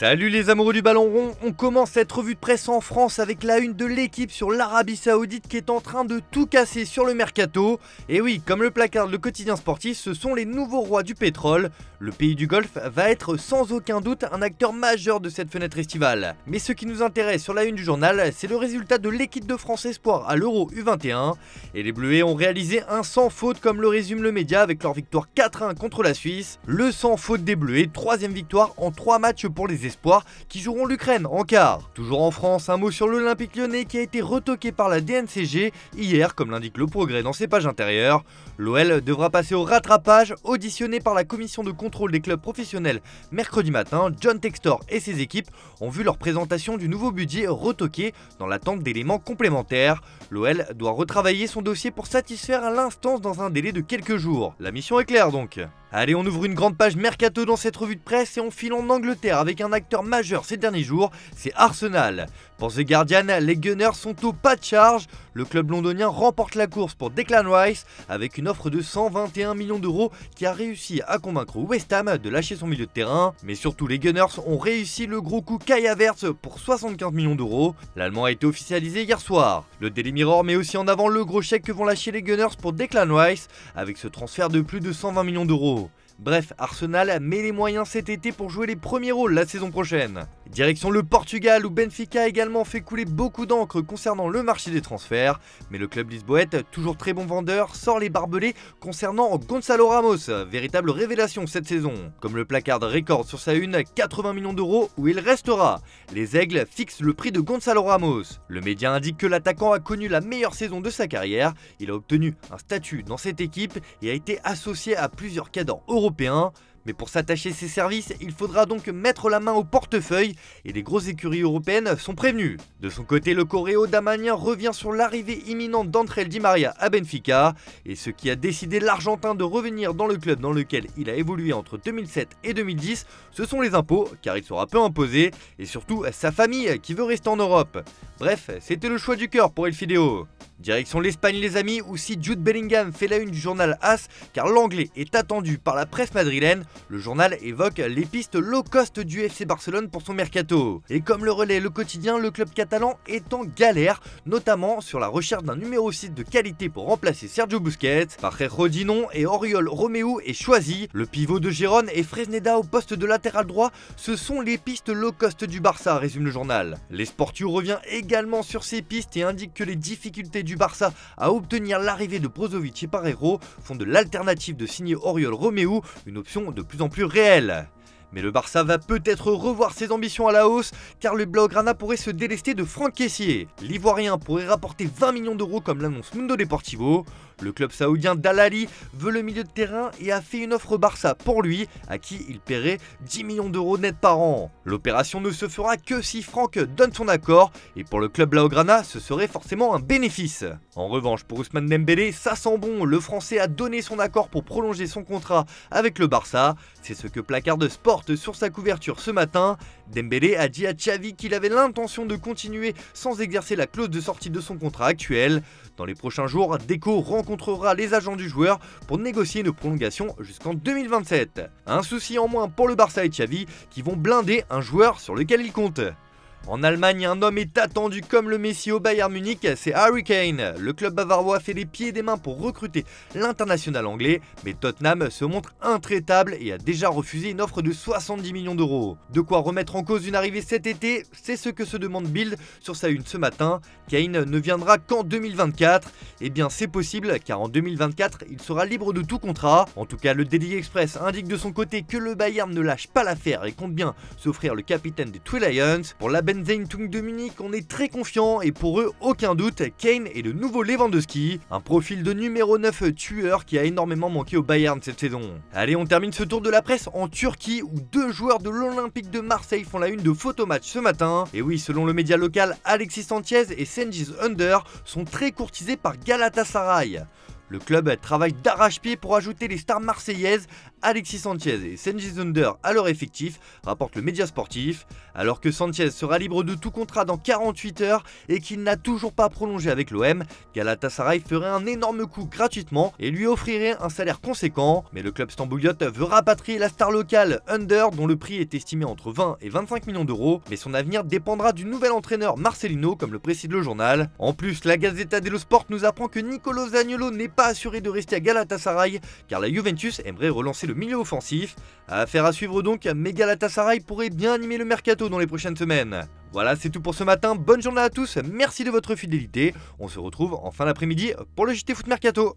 Salut les amoureux du ballon rond, on commence cette revue de presse en France avec la une de l'équipe sur l'Arabie Saoudite qui est en train de tout casser sur le mercato. Et oui, comme le placard le quotidien sportif, ce sont les nouveaux rois du pétrole. Le pays du Golfe va être sans aucun doute un acteur majeur de cette fenêtre estivale. Mais ce qui nous intéresse sur la une du journal, c'est le résultat de l'équipe de France Espoir à l'Euro U21. Et les Bleuets ont réalisé un sans faute comme le résume le média avec leur victoire 4-1 contre la Suisse. Le sans faute des Bleuets, troisième victoire en 3 matchs pour les Espoirs qui joueront l'Ukraine en quart. Toujours en France, un mot sur l'Olympique Lyonnais qui a été retoqué par la DNCG hier, comme l'indique le Progrès dans ses pages intérieures. L'OL devra passer au rattrapage. Auditionné par la commission de contrôle des clubs professionnels mercredi matin, John Textor et ses équipes ont vu leur présentation du nouveau budget retoqué dans l'attente d'éléments complémentaires. L'OL doit retravailler son dossier pour satisfaire à l'instance dans un délai de quelques jours. La mission est claire donc. Allez, on ouvre une grande page mercato dans cette revue de presse et on file en Angleterre avec un acteur majeur ces derniers jours, c'est Arsenal. Pour The Guardian, les Gunners sont au pas de charge. Le club londonien remporte la course pour Declan Rice avec une offre de 121 millions d'euros qui a réussi à convaincre West Ham de lâcher son milieu de terrain. Mais surtout, les Gunners ont réussi le gros coup Kai Havertz pour 75 millions d'euros. L'Allemand a été officialisé hier soir. Le Daily Mirror met aussi en avant le gros chèque que vont lâcher les Gunners pour Declan Rice avec ce transfert de plus de 120 millions d'euros. Bref, Arsenal met les moyens cet été pour jouer les premiers rôles la saison prochaine. Direction le Portugal où Benfica a également fait couler beaucoup d'encre concernant le marché des transferts. Mais le club lisboète, toujours très bon vendeur, sort les barbelés concernant Gonçalo Ramos, véritable révélation cette saison. Comme le placard Record sur sa une, 80 millions d'euros où il restera. Les Aigles fixent le prix de Gonçalo Ramos. Le média indique que l'attaquant a connu la meilleure saison de sa carrière. Il a obtenu un statut dans cette équipe et a été associé à plusieurs cadres européens. Mais pour s'attacher ses services, il faudra donc mettre la main au portefeuille et les grosses écuries européennes sont prévenues. De son côté, le Coréo damanien revient sur l'arrivée imminente d'André Di Maria à Benfica et ce qui a décidé l'Argentin de revenir dans le club dans lequel il a évolué entre 2007 et 2010, ce sont les impôts car il sera peu imposé et surtout sa famille qui veut rester en Europe. Bref, c'était le choix du cœur pour El Fideo. Direction l'Espagne les amis, où si Jude Bellingham fait la une du journal AS car l'anglais est attendu par la presse madrilène, le journal évoque les pistes low cost du FC Barcelone pour son mercato. Et comme le relaie le quotidien, le club catalan est en galère, notamment sur la recherche d'un numéro 6 de qualité pour remplacer Sergio Busquets. Parejo Dinon et Oriol Romeu est choisi. Le pivot de Gérone et Fresneda au poste de latéral droit, ce sont les pistes low cost du Barça, résume le journal. Les Sportiu revient également sur ces pistes et indique que les difficultés du Barça à obtenir l'arrivée de Brozovic et Parejo font de l'alternative de signer Oriol Romeu une option de plus en plus réelle. Mais le Barça va peut-être revoir ses ambitions à la hausse car le Blaugrana pourrait se délester de Franck Kessié. L'Ivoirien pourrait rapporter 20 millions d'euros comme l'annonce Mundo Deportivo. Le club saoudien d'Al Ahly veut le milieu de terrain et a fait une offre au Barça pour lui, à qui il paierait 10 millions d'euros net par an. L'opération ne se fera que si Franck donne son accord, et pour le club Blaugrana, ce serait forcément un bénéfice. En revanche, pour Ousmane Dembélé, ça sent bon, le Français a donné son accord pour prolonger son contrat avec le Barça. C'est ce que Placard Sport sur sa couverture ce matin. Dembélé a dit à Xavi qu'il avait l'intention de continuer sans exercer la clause de sortie de son contrat actuel. Dans les prochains jours, Deco rencontrera les agents du joueur pour négocier une prolongation jusqu'en 2027. Un souci en moins pour le Barça et Xavi qui vont blinder un joueur sur lequel ils comptent. En Allemagne, un homme est attendu comme le Messi au Bayern Munich, c'est Harry Kane. Le club bavarois fait les pieds et des mains pour recruter l'international anglais, mais Tottenham se montre intraitable et a déjà refusé une offre de 70 millions d'euros. De quoi remettre en cause une arrivée cet été, c'est ce que se demande Bild sur sa une ce matin. Kane ne viendra qu'en 2024. Eh bien c'est possible car en 2024, il sera libre de tout contrat. En tout cas, le Daily Express indique de son côté que le Bayern ne lâche pas l'affaire et compte bien s'offrir le capitaine des Three Lions. Pour la Benzeintung de Munich, on est très confiant et pour eux, aucun doute, Kane est le nouveau Lewandowski, un profil de numéro 9 tueur qui a énormément manqué au Bayern cette saison. Allez, on termine ce tour de la presse en Turquie où 2 joueurs de l'Olympique de Marseille font la une de photomatch ce matin. Et oui, selon le média local, Alexis Sanchez et Cengiz Under sont très courtisés par Galatasaray. Le club travaille d'arrache-pied pour ajouter les stars marseillaises Alexis Sanchez et Cengiz Under à leur effectif, rapporte le média sportif. Alors que Sanchez sera libre de tout contrat dans 48 heures et qu'il n'a toujours pas prolongé avec l'OM, Galatasaray ferait un énorme coup gratuitement et lui offrirait un salaire conséquent. Mais le club stambouliote veut rapatrier la star locale Under, dont le prix est estimé entre 20 et 25 millions d'euros, mais son avenir dépendra du nouvel entraîneur Marcelino, comme le précise le journal. En plus, la Gazzetta dello Sport nous apprend que Nicolo Zaniolo n'est pas assuré de rester à Galatasaray, car la Juventus aimerait relancer le milieu offensif. Affaire à suivre donc, mais Galatasaray pourrait bien animer le mercato dans les prochaines semaines. Voilà, c'est tout pour ce matin, bonne journée à tous, merci de votre fidélité, on se retrouve en fin d'après-midi pour le JT Foot Mercato.